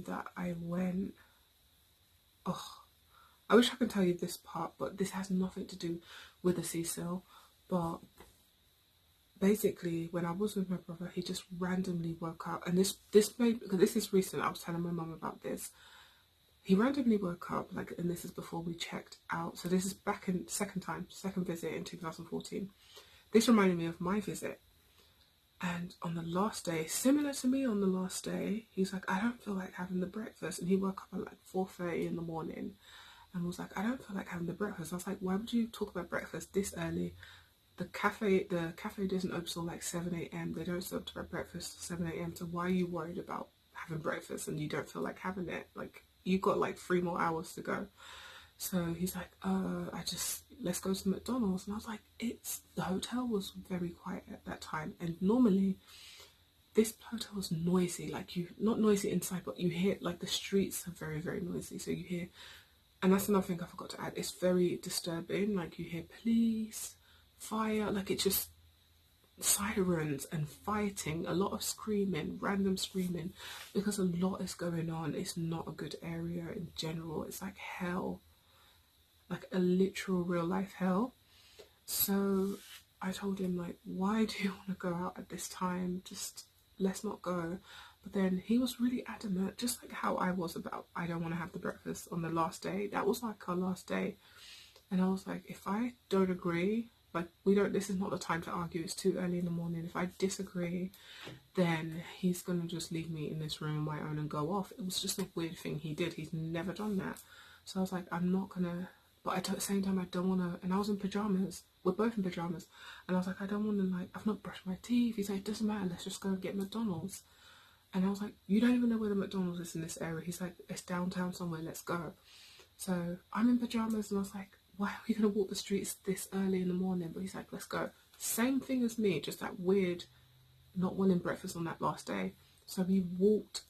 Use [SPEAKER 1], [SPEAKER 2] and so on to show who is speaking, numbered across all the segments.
[SPEAKER 1] that I went, oh, I wish I could tell you this part, but this has nothing to do with the Cecil. But basically, when I was with my brother, he just randomly woke up, and this is recent. I was telling my mum about this. He randomly woke up, like, and this is before we checked out. So this is back in second visit in 2014. This reminded me of my visit. And on the last day, similar to me on the last day, he's like, I don't feel like having the breakfast. And he woke up at like 4:30 in the morning and was like, I don't feel like having the breakfast. I was like, why would you talk about breakfast this early? The cafe doesn't open till like 7 a.m. They don't serve breakfast till 7 a.m. So why are you worried about having breakfast and you don't feel like having it? Like, you got like 3 more hours to go. So he's like, let's go to McDonald's. And I was like, the hotel was very quiet at that time. And normally this hotel was noisy, like, not noisy inside, but you hear, like, the streets are very, very noisy. So you hear, and that's another thing I forgot to add, it's very disturbing. Like, you hear police, fire, like, it's just sirens and fighting, a lot of screaming, random screaming, because a lot is going on. It's not a good area in general. It's like hell, like a literal real life hell. So I told him, like, why do you want to go out at this time? Just let's not go. But then he was really adamant, just like how I was about, I don't want to have the breakfast on the last day. That was like our last day. And I was like, if I don't agree, like, this is not the time to argue. It's too early in the morning. If I disagree, then he's going to just leave me in this room on my own and go off. It was just a weird thing he did. He's never done that. So I was like, I'm not going to, but at the same time, I don't want to, and I was in pajamas. We're both in pajamas. And I was like, I don't want to, like, I've not brushed my teeth. He's like, it doesn't matter. Let's just go and get McDonald's. And I was like, you don't even know where the McDonald's is in this area. He's like, it's downtown somewhere. Let's go. So I'm in pajamas and I was like, why are we going to walk the streets this early in the morning? But he's like, let's go. Same thing as me, just that weird not wanting breakfast on that last day. So we walked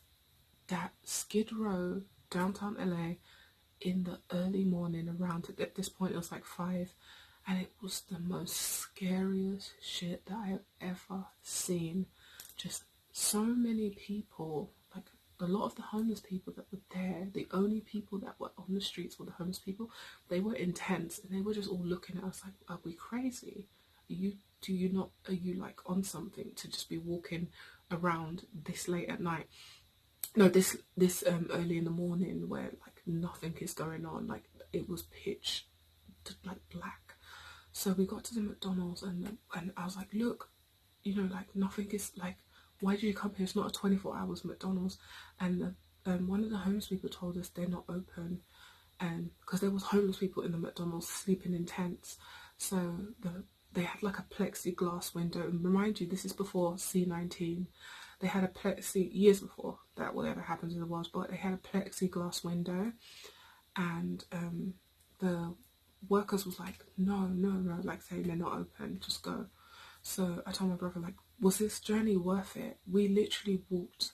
[SPEAKER 1] that Skid Row, downtown LA, in the early morning around, at this point it was like 5, and it was the most scariest shit that I have ever seen. Just so many people, like a lot of the homeless people that were there, the only people that were on the streets were the homeless people. They were intense and they were just all looking at us like, are we crazy? Are you like on something to just be walking around this late at night? No, this early in the morning where like nothing is going on. Like, it was pitch like black. So we got to the McDonald's and I was like, look, like, nothing is, like, why do you come here? It's not a 24 hours McDonald's. And one of the homeless people told us they're not open, and because there was homeless people in the McDonald's sleeping in tents. So they had like a plexiglass window, and remind you, this is before C-19. They had a years before that, whatever happens in the world, but they had a plexiglass window, and the workers was like, no, like saying they're not open, just go. So I told my brother, like, was this journey worth it? We literally walked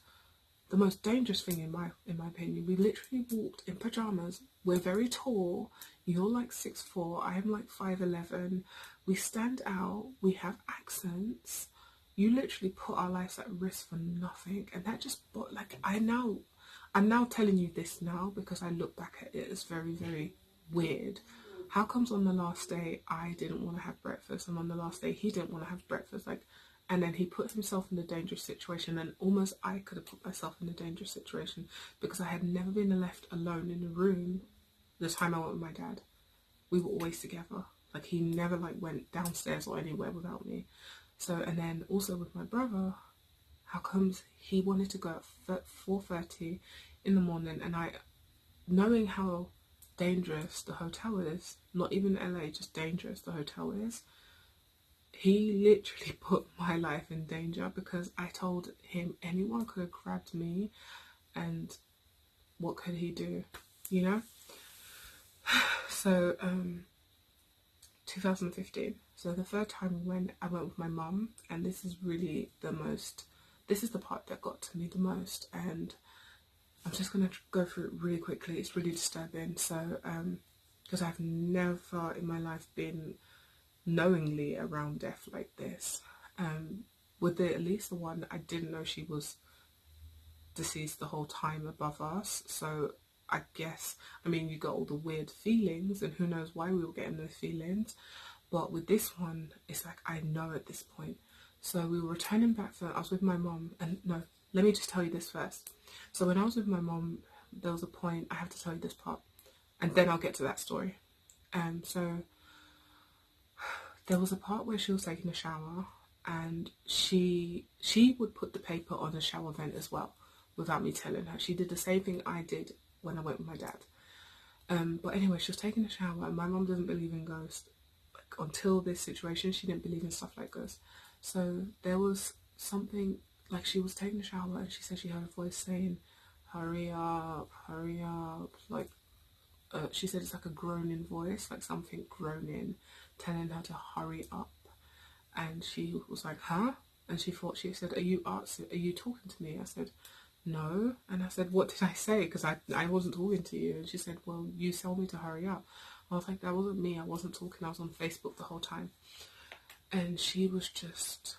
[SPEAKER 1] the most dangerous thing in my opinion. We literally walked in pajamas. We're very tall. You're like 6'4". I am like 5'11". We stand out. We have accents. You literally put our lives at risk for nothing. And that just, like, I'm now telling you this now because I look back at it as very, very weird. How comes on the last day I didn't want to have breakfast, and on the last day he didn't want to have breakfast? Like, and then he put himself in a dangerous situation, and almost I could have put myself in a dangerous situation because I had never been left alone in a room the time I went with my dad. We were always together. Like, he never like went downstairs or anywhere without me. So, and then also with my brother, how comes he wanted to go at 4:30 in the morning, and I, knowing how dangerous the hotel is, not even LA, just dangerous the hotel is, he literally put my life in danger because I told him anyone could have grabbed me, and what could he do, So 2015, so the third time I went with my mum, and this is the part that got to me the most, and I'm just going to go through it really quickly. It's really disturbing. So because I've never in my life been knowingly around death like this. With the Elisa one, I didn't know she was deceased the whole time above us. So I guess, I mean, you got all the weird feelings, and who knows why we were getting those feelings. But with this one, it's like I know at this point. So we were returning back I was with my mom, and no, let me just tell you this first. So when I was with my mom, there was a point, I have to tell you this part, and then I'll get to that story. So there was a part where she was taking a shower, and she would put the paper on the shower vent as well, without me telling her. She did the same thing I did when I went with my dad. But anyway, she was taking a shower, and my mom doesn't believe in ghosts. Like, until this situation, she didn't believe in stuff like ghosts. So there was something, like she was taking a shower, and she said she heard a voice saying, hurry up, like, she said it's like a groaning voice, like something groaning, telling her to hurry up. And she was like, huh? And she said, are you talking to me? I said, no. And I said, what did I say? Because I wasn't talking to you. And she said, well, you told me to hurry up. I was like, that wasn't me. I wasn't talking. I was on Facebook the whole time. And she was just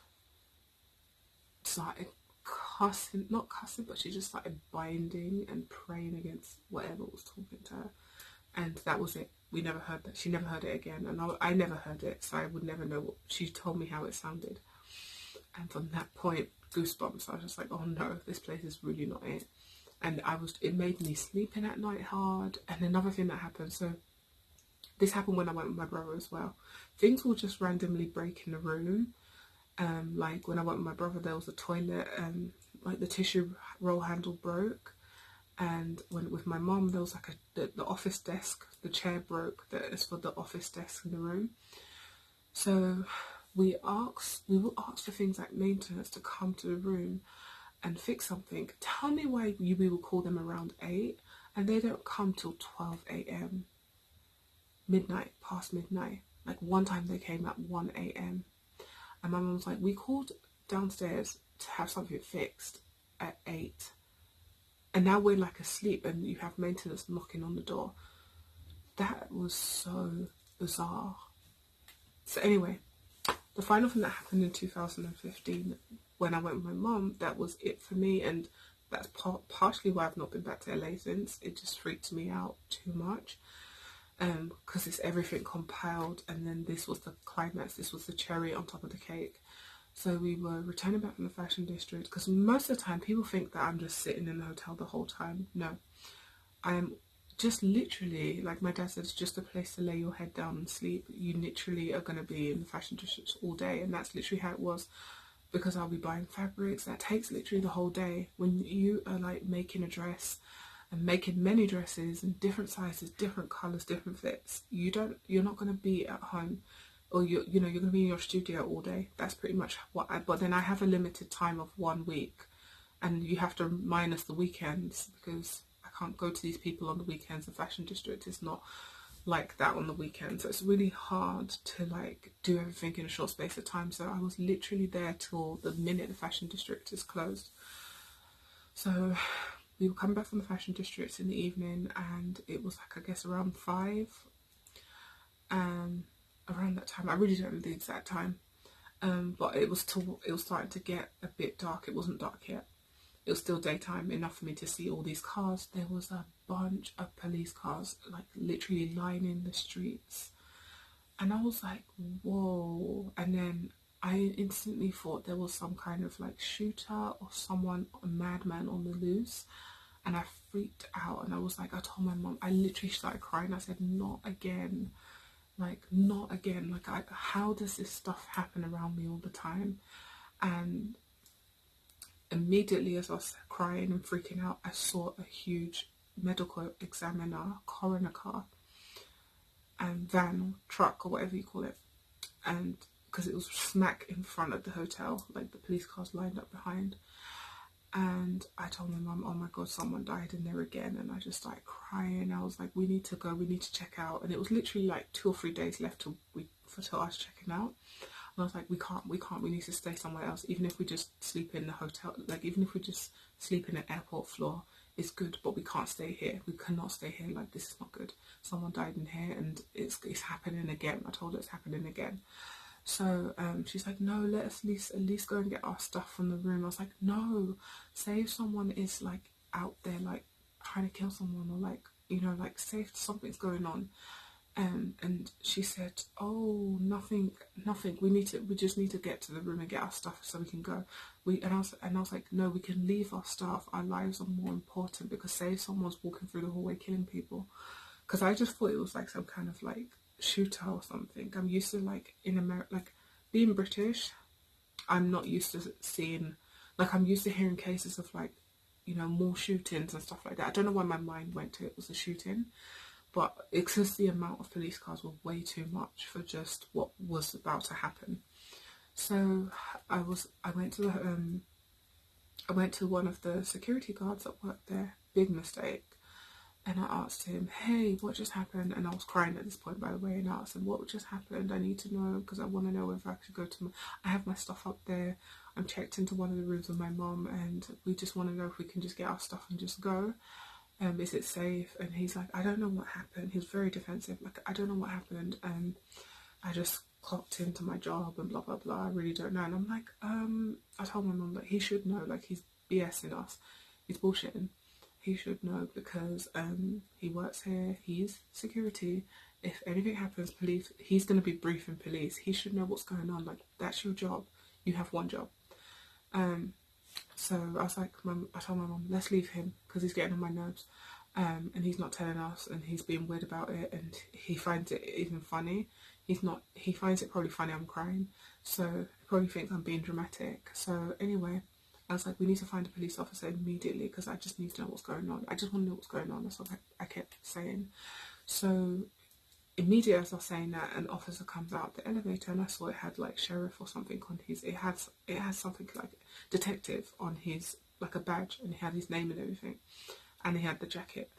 [SPEAKER 1] started cussing, not cussing, but she just started binding and praying against whatever was talking to her. And that was it. We never heard that. She never heard it again. And I never heard it, so I would never know what she told me how it sounded. And from that point, goosebumps. I was just like, oh no, this place is really not it. And it made me sleeping at night hard. And another thing that happened, so this happened when I went with my brother as well. Things will just randomly break in the room. Like when I went with my brother, there was a toilet, like the tissue roll handle broke. And when with my mom, there was like the office desk, the chair broke that is for the office desk in the room. So we will ask for things like maintenance to come to the room and fix something. Tell me why we will call them around 8 and they don't come till 12 a.m. midnight, past midnight. Like one time they came at 1 a.m. and my mum was like, we called downstairs to have something fixed at 8. And now we're like asleep and you have maintenance knocking on the door. That was so bizarre. So anyway, the final thing that happened in 2015 when I went with my mum, that was it for me. And that's partially why I've not been back to LA since. It just freaked me out too much. Because it's everything compiled, and then this was the climax. This was the cherry on top of the cake. So we were returning back from the fashion district, because most of the time people think that I'm just sitting in the hotel the whole time. No, I am just literally, like my dad said, it's just a place to lay your head down and sleep. You literally are going to be in the fashion district all day, and that's literally how it was, because I'll be buying fabrics. That takes literally the whole day. When you are like making a dress and making many dresses in different sizes, different colours, different fits, you're not going to be at home. Or you're going to be in your studio all day. That's pretty much but then I have a limited time of 1 week, and you have to minus the weekends, because I can't go to these people on the weekends. The fashion district is not like that on the weekends, so it's really hard to like do everything in a short space of time. So I was literally there till the minute the fashion district is closed. So we were coming back from the fashion district in the evening, and it was like, I guess around 5. Around that time, I really don't know the exact time, but it was starting to get a bit dark. It wasn't dark yet. It was still daytime enough for me to see all these cars. There was a bunch of police cars, like literally lining the streets, and I was like, whoa. And then I instantly thought there was some kind of like shooter or someone, a madman on the loose, and I freaked out. And I was like, I told my mom, I literally started crying. I said, not again. Like, not again. Like, how does this stuff happen around me all the time? And immediately as I was crying and freaking out, I saw a huge medical examiner, coroner car, and van or truck or whatever you call it. And because it was smack in front of the hotel, like the police cars lined up behind. And I told my mum, oh my god, someone died in there again. And I just started crying. I was like, we need to go, we need to check out. And it was literally like 2 or 3 days left till us checking out. And I was like, we can't, we need to stay somewhere else. Even if we just sleep in the hotel, like even if we just sleep in an airport floor, it's good, but we can't stay here. We cannot stay here. Like, this is not good. Someone died in here and it's happening again. I told her it's happening again. So she's like, no, let us at least go and get our stuff from the room. I was like, no, say if someone is like out there like trying to kill someone, or like, you know, like say if something's going on. And she said, oh, nothing, we just need to get to the room and get our stuff so we can go. And I was like, no, we can leave our stuff, our lives are more important, because say if someone's walking through the hallway killing people, because I just thought it was like some kind of like shooter or something. I'm used to like in America, like being British, I'm not used to seeing, like I'm used to hearing cases of like, you know, more shootings and stuff like that. I don't know why my mind went to it was a shooting, but it's just the amount of police cars were way too much for just what was about to happen. So I went to one of the security guards that worked there, big mistake. And I asked him, hey, what just happened? And I was crying at this point, by the way. And I asked him, what just happened? I need to know, because I want to know if I should go to I have my stuff up there. I'm checked into one of the rooms with my mom, and we just want to know if we can just get our stuff and just go. Is it safe? And he's like, I don't know what happened. He's very defensive. Like, I don't know what happened. I just clocked into my job and blah, blah, blah. I really don't know. And I'm like, I told my mom that he should know. Like, he's BSing us. He's bullshitting. He should know, because he works here, he's security. If anything happens, police, he's going to be briefing police. He should know what's going on. Like, that's your job. You have one job. So I was like, I told my mum, let's leave him, because he's getting on my nerves. And he's not telling us, and he's being weird about it, and he finds it even funny. He finds it probably funny I'm crying. So he probably thinks I'm being dramatic. So anyway, I was like, we need to find a police officer immediately, because I just need to know what's going on. I just want to know what's going on. That's what I kept saying. So immediately as I was saying that, an officer comes out the elevator, and I saw it had like sheriff or something on his, it has something like detective on his, like a badge, and he had his name and everything, and he had the jacket.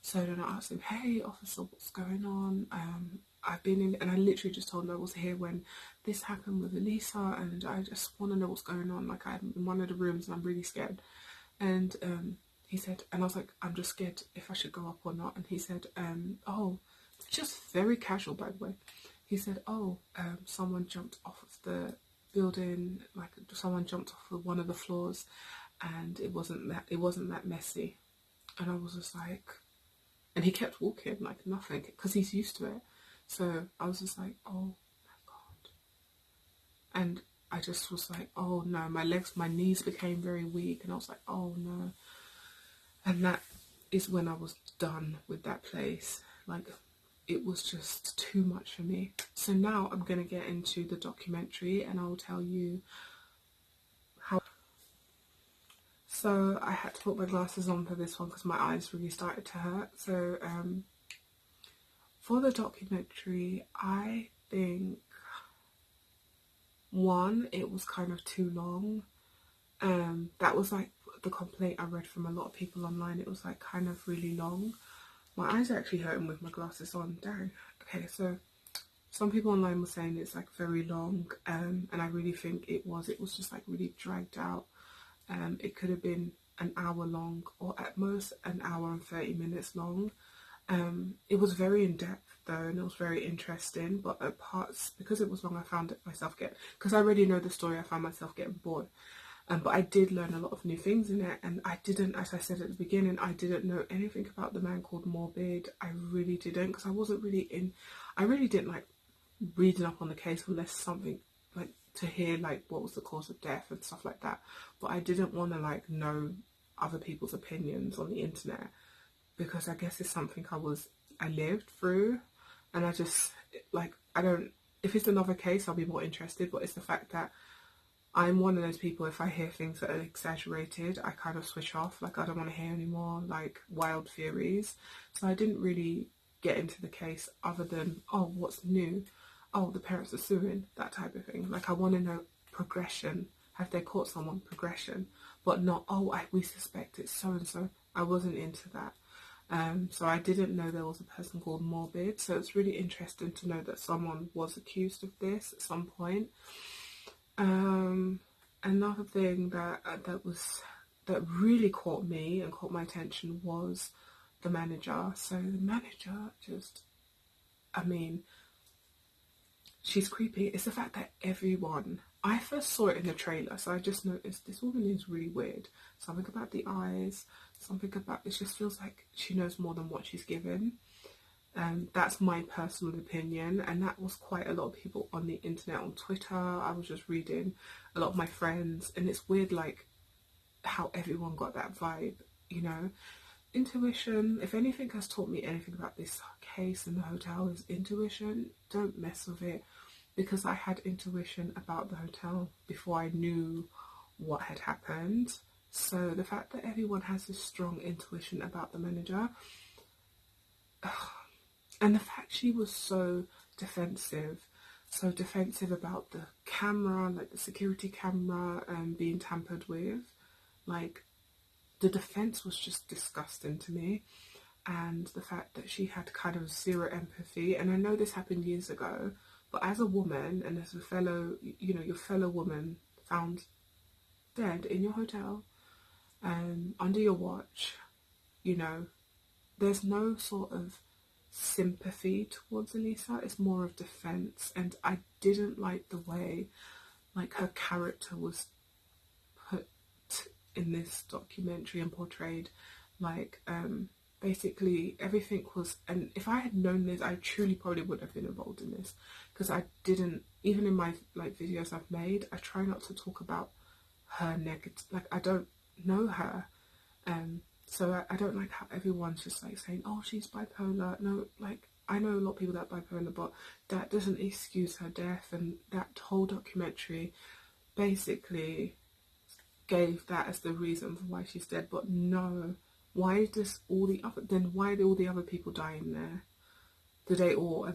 [SPEAKER 1] So then I asked him, hey officer, what's going on? I've been in, and I literally just told him I was here when this happened with Elisa, and I just want to know what's going on. Like, I'm in one of the rooms and I'm really scared. And he said, and I was like, I'm just scared if I should go up or not. And he said, oh, just very casual, by the way. He said, oh, someone jumped off of the building, like someone jumped off of one of the floors, and it wasn't that messy. And I was just like, and he kept walking like nothing, because he's used to it. So I was just like, oh my God. And I just was like, oh no, my knees became very weak, and I was like, oh no. And that is when I was done with that place. Like, it was just too much for me. So now I'm going to get into the documentary, and I will tell you how. So I had to put my glasses on for this one, because my eyes really started to hurt. So for the documentary, I think, one, it was kind of too long. That was like the complaint I read from a lot of people online. It was like kind of really long. My eyes are actually hurting with my glasses on. Dang. Okay, so some people online were saying it's like very long, and I really think it was just like really dragged out. It could have been an hour long, or at most an hour and 30 minutes long. It was very in depth though, and it was very interesting, but at parts, because it was long, I found myself because I already know the story, I found myself getting bored. But I did learn a lot of new things in it, and I didn't, as I said at the beginning, I didn't know anything about the man called Morbid. I really didn't, because I really didn't like reading up on the case unless something like to hear like what was the cause of death and stuff like that. But I didn't want to like know other people's opinions on the internet, because I guess it's something I lived through, and I just like, if it's another case I'll be more interested, but it's the fact that I'm one of those people, if I hear things that are exaggerated, I kind of switch off. Like, I don't want to hear any more like wild theories. So I didn't really get into the case other than, oh, what's new? Oh, the parents are suing, that type of thing. Like, I want to know progression. Have they caught someone? Progression. But not, oh, we suspect it's so-and-so. I wasn't into that. So I didn't know there was a person called Morbid. So it's really interesting to know that someone was accused of this at some point. Another thing that really caught me and caught my attention was the manager. So the manager just, I mean, she's creepy. It's the fact that everyone, I first saw it in the trailer, so I just noticed this woman is really weird. Something about the eyes, something about, it just feels like she knows more than what she's given. That's my personal opinion, and that was quite a lot of people on the internet, on Twitter. I was just reading a lot of my friends, and it's weird, like, how everyone got that vibe, you know. Intuition, if anything has taught me anything about this case in the hotel, is intuition. Don't mess with it, because I had intuition about the hotel before I knew what had happened. So the fact that everyone has this strong intuition about the manager, and the fact she was so defensive about the camera, like the security camera, being tampered with, like, the defense was just disgusting to me. And the fact that she had kind of zero empathy, and I know this happened years ago, but as a woman and as a fellow, you know, your fellow woman found dead in your hotel, under your watch, you know, there's no sort of sympathy towards Elisa. It's more of defense, and I didn't like the way, like, her character was put in this documentary and portrayed. Like, basically everything was, and if I had known this, I truly probably would have been involved in this, because I didn't, even in my, like, videos I've made, I try not to talk about her negative, like, I don't know her, so I don't like how everyone's just, like, saying, oh, she's bipolar. No, like, I know a lot of people that are bipolar, but that doesn't excuse her death. And that whole documentary basically gave that as the reason for why she's dead. But no, why does all the other, then why do all the other people die in there? Do they all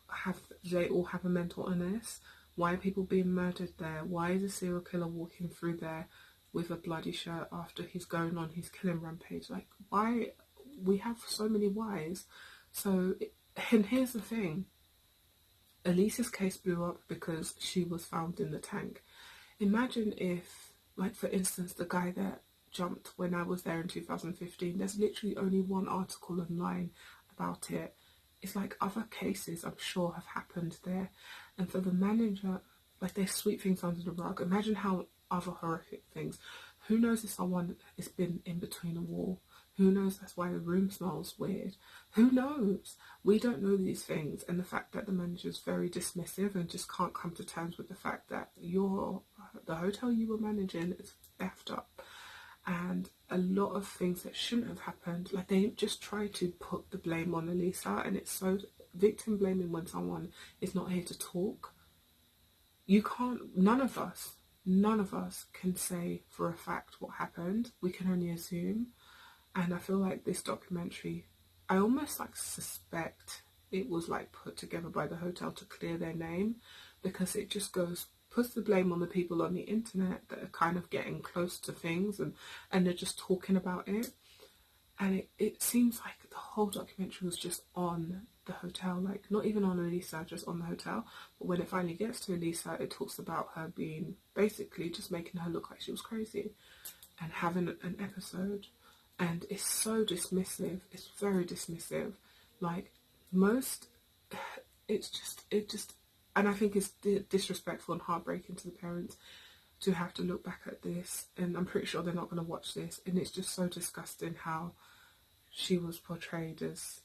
[SPEAKER 1] have a mental illness? Why are people being murdered there? Why is a serial killer walking through there with a bloody shirt after he's going on his killing rampage? Like, why? We have so many whys. So, and here's the thing, Elisa's case blew up because she was found in the tank. Imagine if, like, for instance, the guy that jumped when I was there in 2015, there's literally only one article online about it. It's like other cases I'm sure have happened there. And for the manager, like, they sweep things under the rug. Imagine how other horrific things. Who knows if someone has been in between a wall? Who knows that's why the room smells weird? Who knows? We don't know these things. And the fact that the manager's very dismissive and just can't come to terms with the fact that the hotel you were managing is effed up. And a lot of things that shouldn't have happened, like, they just try to put the blame on Elisa, and it's so victim blaming when someone is not here to talk. You can't, none of us can say for a fact what happened. We can only assume. And I feel like this documentary, I almost, like, suspect it was, like, put together by the hotel to clear their name, because it just puts the blame on the people on the internet that are kind of getting close to things, and they're just talking about it. And it seems like the whole documentary was just on the hotel, like, not even on Elisa, just on the hotel. But when it finally gets to Elisa, it talks about her being, basically just making her look like she was crazy and having an episode. And it's so dismissive. It's very dismissive. Like, it just, and I think it's disrespectful and heartbreaking to the parents to have to look back at this. And I'm pretty sure they're not going to watch this. And it's just so disgusting how she was portrayed as,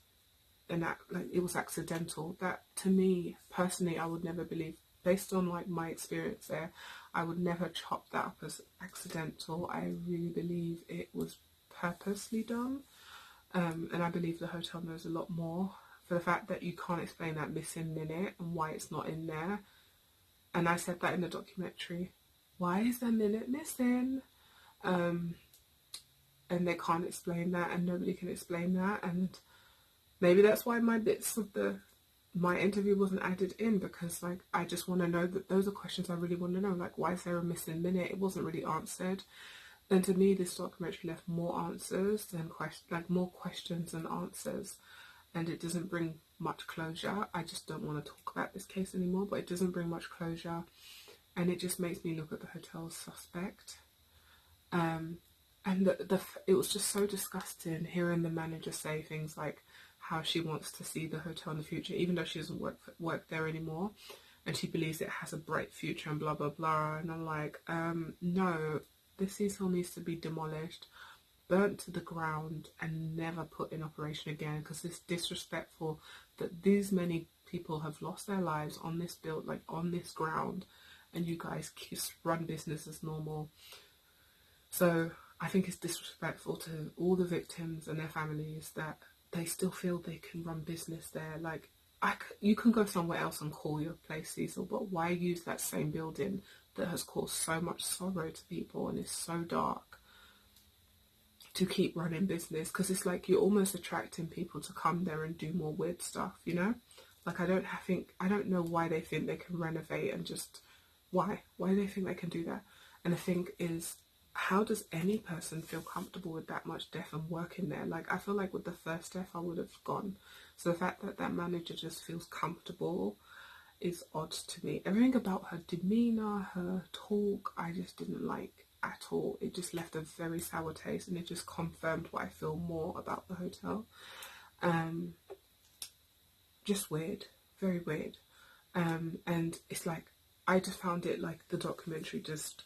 [SPEAKER 1] and that, like, it was accidental. That, to me personally, I would never believe, based on, like, my experience there, I would never chop that up as accidental. I really believe it was purposely done, and I believe the hotel knows a lot more. For the fact that you can't explain that missing minute and why it's not in there, and I said that in the documentary, why is the minute missing? And they can't explain that, and nobody can explain that. And maybe that's why my bits of my interview wasn't added in, because, like, I just want to know, that those are questions I really want to know. Like, why is there a missing minute? It wasn't really answered. And to me, this documentary left more answers than more questions than answers, and it doesn't bring much closure. I just don't want to talk about this case anymore, but it doesn't bring much closure, and it just makes me look at the hotel suspect. And it was just so disgusting hearing the manager say things like how she wants to see the hotel in the future, even though she doesn't work there anymore, and she believes it has a bright future and blah blah blah. And I'm like, no, this Cecil needs to be demolished, burnt to the ground, and never put in operation again, because it's disrespectful that these many people have lost their lives on this on this ground, and you guys just run business as normal. So I think it's disrespectful to all the victims and their families that they still feel they can run business there. Like, you can go somewhere else and call your place Cecil, but why use that same building that has caused so much sorrow to people and is so dark to keep running business? Because it's like you're almost attracting people to come there and do more weird stuff, you know? Like, I don't know why they think they can renovate and just, why do they think they can do that? And the thing is, how does any person feel comfortable with that much death and working there? Like, I feel like with the first death I would have gone. So the fact that that manager just feels comfortable is odd to me. Everything about her demeanour, her talk, I just didn't like at all. It just left a very sour taste, and it just confirmed what I feel more about the hotel. Just weird, very weird. And it's like, I just found it like the documentary just,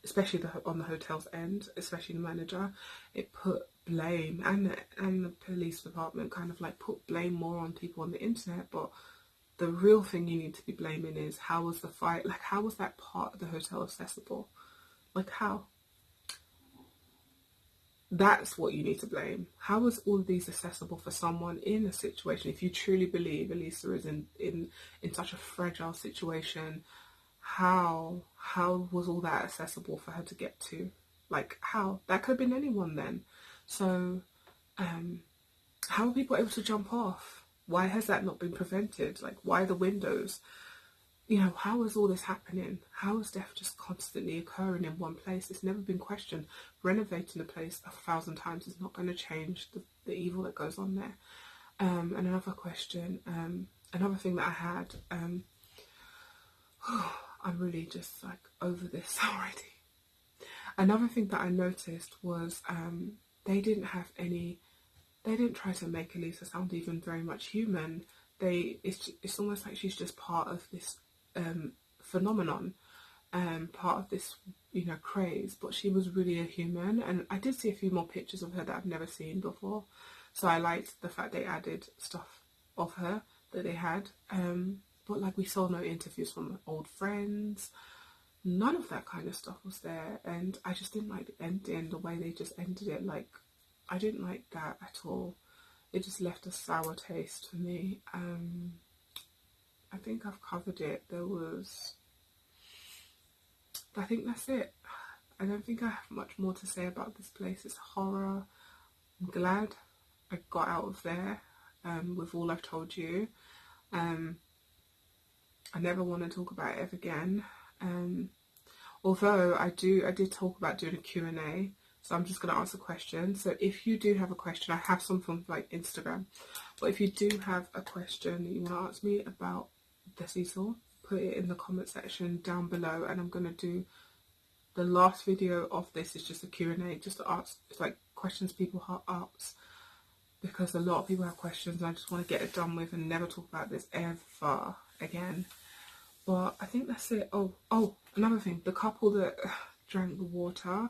[SPEAKER 1] especially on the hotel's end, especially the manager, it put blame, and the police department kind of like put blame more on people on the internet. But the real thing you need to be blaming is, how was the fight, like how was that part of the hotel accessible? Like, how? That's what you need to blame. How was all of these accessible for someone in a situation? If you truly believe Elisa is in such a fragile situation, how was all that accessible for her to get to? Like, how? That could have been anyone then. So how are people able to jump off? Why has that not been prevented? Like, why the windows? You know, how is all this happening? How is death just constantly occurring in one place? It's never been questioned. Renovating a place 1,000 times is not going to change the evil that goes on there. And another question, another thing that I had, I'm really just like over this already. Another thing that I noticed was they didn't try to make Elisa sound even very much human. It's almost like she's just part of this phenomenon, part of this, you know, craze, but she was really a human. And I did see a few more pictures of her that I've never seen before, so I liked the fact they added stuff of her that they had, but like, we saw no interviews from old friends, none of that kind of stuff was there. And I just didn't like the ending, the way they just ended it. Like, I didn't like that at all. It just left a sour taste for me. I think I've covered it. I think that's it. I don't think I have much more to say about this place. It's horror. I'm glad I got out of there with all I've told you. I never want to talk about it ever again. Although I did talk about doing a Q&A, so I'm just going to answer questions. So if you do have a question, I have some from like Instagram, but if you do have a question that you want to ask me about the Cecil, put it in the comment section down below, and I'm going to do the last video of this is just a Q&A, just to ask, it's like questions people ask, because a lot of people have questions and I just want to get it done with and never talk about this ever again. But I think that's it. Oh, another thing, the couple that drank the water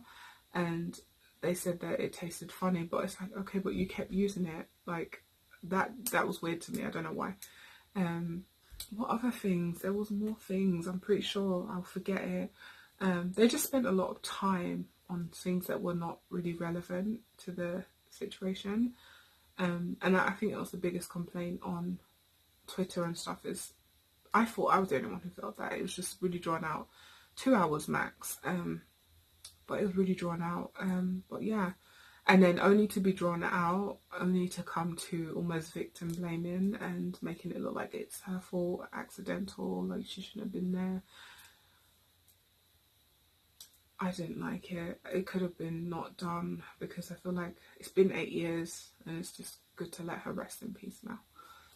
[SPEAKER 1] and they said that it tasted funny, but it's like, okay, but you kept using it. Like, that was weird to me. I don't know why. What other things? There was more things. I'm pretty sure I'll forget it. They just spent a lot of time on things that were not really relevant to the situation. And I think that was the biggest complaint on Twitter and stuff, is I thought I was the only one who felt that. It was just really drawn out. 2 hours max. But it was really drawn out. But yeah. And then only to be drawn out, only to come to almost victim blaming and making it look like it's her fault, accidental, like she shouldn't have been there. I didn't like it. It could have been not done, because I feel like it's been 8 years and it's just good to let her rest in peace now.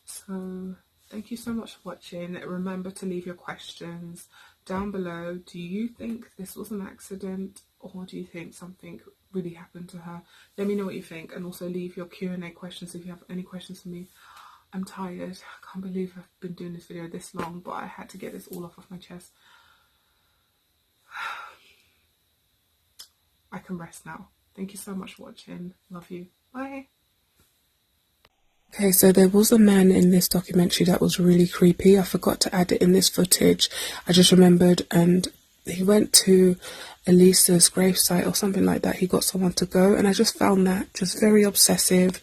[SPEAKER 1] So thank you so much for watching. Remember to leave your questions down below, do you think this was an accident, or do you think something really happened to her? Let me know what you think, and also leave your Q&A questions if you have any questions for me. I'm tired. I can't believe I've been doing this video this long, but I had to get this all off of my chest. I can rest now. Thank you so much for watching. Love you. Bye. Okay, so there was a man in this documentary that was really creepy. I forgot to add it in this footage. I just remembered, and he went to Elisa's gravesite or something like that. He got someone to go, and I just found that just very obsessive,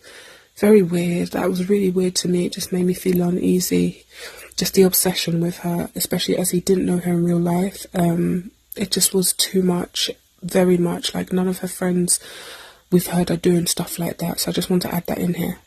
[SPEAKER 1] very weird. That was really weird to me. It just made me feel uneasy. Just the obsession with her, especially as he didn't know her in real life. It just was too much, very much. Like, none of her friends, we've heard her doing stuff like that. So I just want to add that in here.